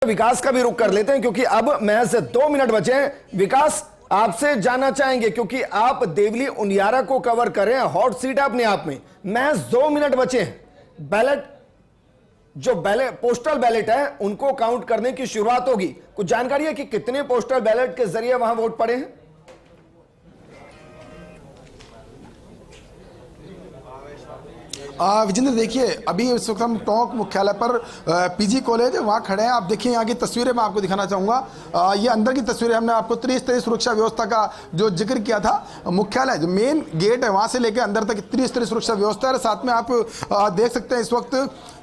विकास का भी रुख कर लेते हैं क्योंकि अब महज 2 मिनट बचे हैं। विकास, आपसे जानना चाहेंगे क्योंकि आप देवली उनियारा को कवर कर रहे हैं, हॉट सीट है अपने आप में। महज 2 मिनट बचे हैं, पोस्टल बैलेट है उनको काउंट करने की शुरुआत होगी। कुछ जानकारी है कि कितने पोस्टल बैलेट के जरिए वहां वोट पड़े हैं? विजेंद्र, देखिए अभी इस वक्त हम टोंक मुख्यालय पर पीजी कॉलेज है वहाँ खड़े हैं। आप देखिए यहाँ की तस्वीरें मैं आपको दिखाना चाहूँगा। ये अंदर की तस्वीरें, हमने आपको त्रिस्तरीय सुरक्षा व्यवस्था का जो जिक्र किया था। मुख्यालय जो मेन गेट है वहाँ से लेकर अंदर तक त्रिस्तरीय सुरक्षा व्यवस्था है। साथ में आप देख सकते हैं इस वक्त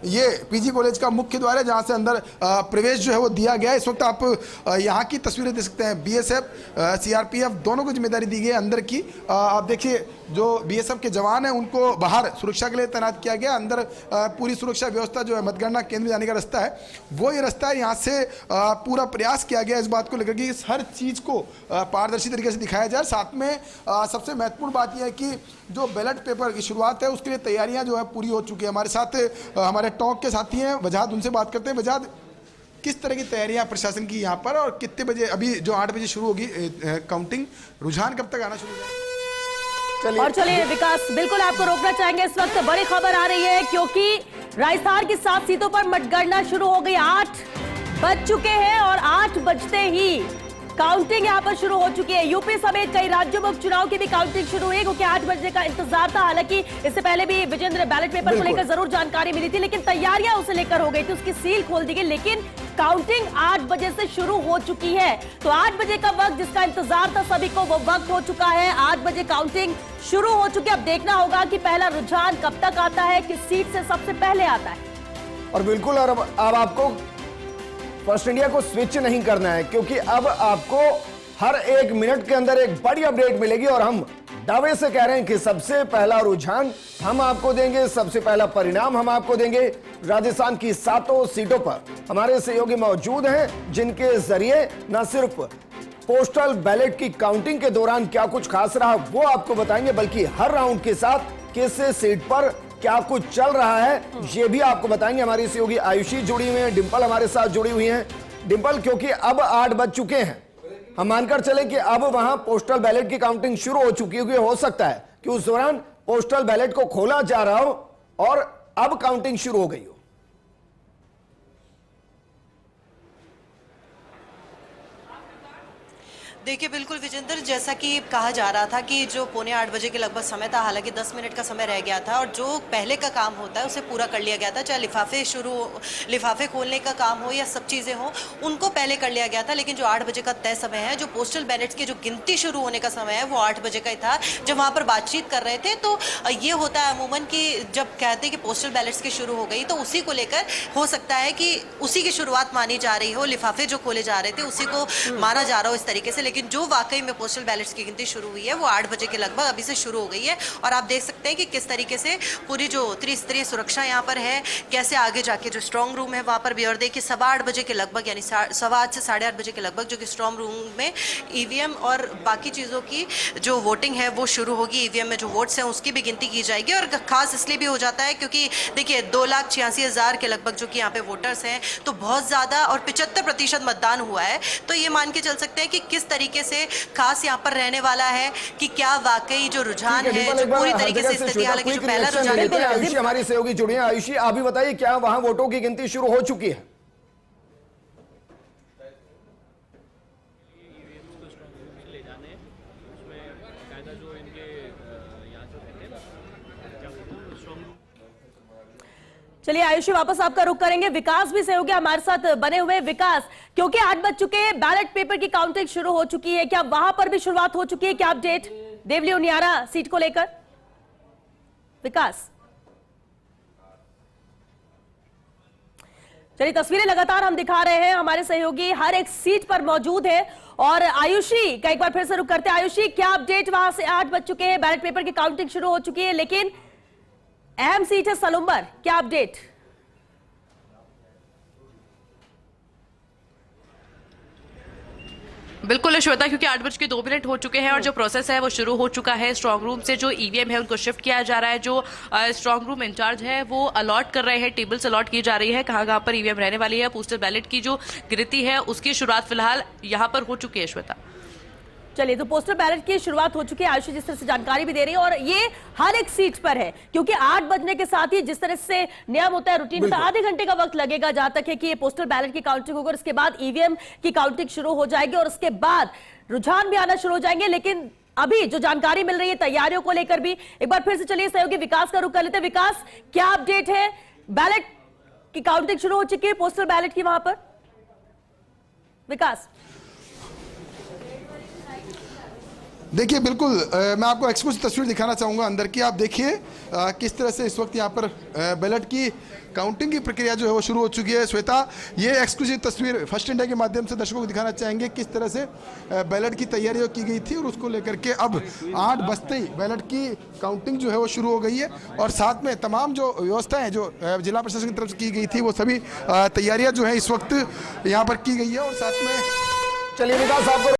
ये पीजी कॉलेज का मुख्य द्वार है जहाँ से अंदर प्रवेश जो है वो दिया गया है। इस वक्त आप यहाँ की तस्वीरें देख सकते हैं। बीएसएफ, सीआरपीएफ दोनों को जिम्मेदारी दी गई है अंदर की। आप देखिए जो बीएसएफ के जवान हैं उनको बाहर सुरक्षा के लिए तैनात किया गया। अंदर पूरी सुरक्षा व्यवस्था जो है मतगणना केंद्र जाने का रास्ता है वो ये रास्ता है। यहाँ से पूरा प्रयास किया गया इस बात को लेकर कि हर चीज़ को पारदर्शी तरीके से दिखाया जाए। साथ में सबसे महत्वपूर्ण बात यह है कि जो बैलेट पेपर की शुरुआत है उसके लिए तैयारियां जो है पूरी हो चुकी है। हमारे साथ हमारे टोंक के साथी हैं वजाद, उनसे बात करते हैं। वजाद, किस तरह की तैयारियां प्रशासन की यहाँ पर, और कितने बजे, अभी जो 8 बजे शुरू होगी काउंटिंग, रुझान कब तक आना शुरू होगा? और चलिए विकास, बिल्कुल आपको रोकना चाहेंगे। इस वक्त बड़ी खबर आ रही है क्योंकि राजस्थान की 7 सीटों पर मतगणना शुरू हो गई। 8 बज चुके हैं और 8 बजते ही काउंटिंग यहां पर शुरू हो चुकी है। यूपी समेत कई राज्यों में उपचुनाव की भी काउंटिंग शुरू हुई क्योंकि 8 बजे का इंतजार था। हालांकि इससे पहले भी विजेंद्र बैलेट पेपर को लेकर जरूर जानकारी मिली थी, लेकिन तैयारियां उसे लेकर हो गई थी, उसकी सील खोल दी गई। लेकिन काउंटिंग 8 बजे से शुरू हो चुकी है। तो 8 बजे का वक्त जिसका इंतजार था सभी को, वो वक्त हो चुका है। 8 बजे काउंटिंग शुरू हो चुकी है। अब देखना होगा कि पहला रुझान कब तक आता है, किस सीट से सबसे पहले आता है। और बिल्कुल, और अब आपको फर्स्ट इंडिया को स्विच नहीं करना है क्योंकि अब आपको हर 1 मिनट के अंदर एक बड़ी अपडेट मिलेगी और हम दावे से कह रहे हैं कि सबसे पहला रुझान हम आपको देंगे, सबसे पहला परिणाम हम आपको देंगे। राजस्थान की 7 सीटों पर हमारे सहयोगी मौजूद हैं जिनके जरिए न सिर्फ पोस्टल बैलेट की काउंटिंग के दौरान क्या कुछ खास रहा वो आपको बताएंगे, बल्कि हर राउंड के साथ किस सीट पर क्या कुछ चल रहा है ये भी आपको बताएंगे। हमारी सहयोगी आयुषी जुड़ी हुई हैं, डिंपल हमारे साथ जुड़ी हुई हैं। डिंपल, क्योंकि अब 8 बज चुके हैं, हम मानकर चले कि अब वहां पोस्टल बैलेट की काउंटिंग शुरू हो चुकी है। हो सकता है कि उस दौरान पोस्टल बैलेट को खोला जा रहा हो और अब काउंटिंग शुरू हो गई हो। देखिए बिल्कुल विजेंद्र, जैसा कि कहा जा रहा था कि जो 7:45 बजे के लगभग समय था, हालांकि 10 मिनट का समय रह गया था और जो पहले का काम होता है उसे पूरा कर लिया गया था। चाहे लिफाफे खोलने का काम हो या सब चीज़ें हो, उनको पहले कर लिया गया था। लेकिन जो 8 बजे का तय समय है, जो पोस्टल बैलेट्स की जो गिनती शुरू होने का समय है, वो 8 बजे का ही था। जब वहाँ पर बातचीत कर रहे थे तो ये होता है अमूमन कि जब कहते हैं कि पोस्टल बैलेट्स की शुरू हो गई तो उसी को लेकर हो सकता है कि उसी की शुरुआत मानी जा रही हो। लिफाफे जो खोले जा रहे थे उसी को माना जा रहा हो इस तरीके से। लेकिन जो वाकई में पोस्टल बैलेट्स की गिनती शुरू हुई है वो 8 बजे के लगभग अभी से शुरू हो गई है। और आप देख सकते हैं कि किस तरीके से पूरी जो त्रिस्तरीय सुरक्षा यहाँ पर है, कैसे आगे जाके जो स्ट्रांग रूम है वहाँ पर भी, और देखिए 8:15 बजे के लगभग, यानी 8:15 से 8:30 बजे के लगभग जो कि स्ट्रांग रूम में ईवीएम और बाकी चीज़ों की जो वोटिंग है वो शुरू होगी। ईवीएम में जो वोट्स हैं उसकी भी गिनती की जाएगी। और खास इसलिए भी हो जाता है क्योंकि देखिए 2,86,000 के लगभग जो कि यहाँ पे वोटर्स हैं, तो बहुत ज़्यादा, और 75% मतदान हुआ है। तो ये मान के चल सकते हैं कि किस तरीके से खास यहाँ पर रहने वाला है कि क्या वाकई जो रुझान है, जो पूरी तरीके से स्थिति, हालांकि जो पहला रुझान है। आयुषी हमारी सहयोगी जुड़ी है। आयुषी, आप भी बताइए, क्या वहां वोटों की गिनती शुरू हो चुकी है? चलिए आयुषी, वापस आपका रुख करेंगे। विकास भी सहयोगी हमारे साथ बने हुए। विकास, क्योंकि 8 बज चुके हैं, बैलेट पेपर की काउंटिंग शुरू हो चुकी है, क्या वहां पर भी शुरुआत हो चुकी है? क्या अपडेट देवली उनियारा सीट को लेकर? विकास, चलिए तस्वीरें लगातार हम दिखा रहे हैं, हमारे सहयोगी हर एक सीट पर मौजूद है। और आयुषी का एक बार फिर से रुख करते हैं। आयुषी, क्या अपडेट? वहां से 8 बज चुके हैं, बैलेट पेपर की काउंटिंग शुरू हो चुकी है, लेकिन अहम सीट है सलुम्बर, क्या अपडेट? बिल्कुल श्वेता, क्योंकि 8:02 हो चुके हैं और जो प्रोसेस है वो शुरू हो चुका है। स्ट्रांग रूम से जो ईवीएम है उनको शिफ्ट किया जा रहा है। जो स्ट्रांग रूम इंचार्ज है वो अलॉट कर रहे हैं, टेबल्स अलॉट की जा रही है कहाँ कहाँ पर ईवीएम रहने वाली है। पोस्टल बैलेट की जो गिनती है उसकी शुरुआत फिलहाल यहाँ पर हो चुकी है श्वेता। चलिए, तो पोस्टल बैलेट की शुरुआत हो चुकी है। आयुषी जिस तरह से जानकारी भी दे रही है, और ये हर एक सीट पर है, क्योंकि 8 बजने के साथ ही जिस तरह से नियम होता है, रूटीन होता है, आधे घंटे का वक्त लगेगा जहां तक है कि ये पोस्टल बैलेट की काउंटिंग होगी और उसके बाद ईवीएम की काउंटिंग शुरू हो जाएगी और उसके बाद रुझान भी आना शुरू हो जाएंगे। लेकिन अभी जो जानकारी मिल रही है तैयारियों को लेकर भी, एक बार फिर से चलिए सहयोगी विकास का रुख कर लेते हैं। विकास, क्या अपडेट है? बैलेट की काउंटिंग शुरू हो चुकी है पोस्टल बैलेट की वहां पर? विकास, देखिए बिल्कुल मैं आपको एक्सक्लूसिव तस्वीर दिखाना चाहूँगा अंदर की। आप देखिए किस तरह से इस वक्त यहाँ पर बैलेट की काउंटिंग की प्रक्रिया जो है वो शुरू हो चुकी है। श्वेता, ये एक्सक्लूसिव तस्वीर फर्स्ट इंडिया के माध्यम से दर्शकों को दिखाना चाहेंगे किस तरह से बैलेट की तैयारियाँ की गई थी और उसको लेकर के अब 8 बजते ही बैलेट की काउंटिंग जो है वो शुरू हो गई है। और साथ में तमाम जो व्यवस्थाएँ जो जिला प्रशासन की तरफ से की गई थी वो सभी तैयारियाँ जो है इस वक्त यहाँ पर की गई है। और साथ में चलिए विकास, आपको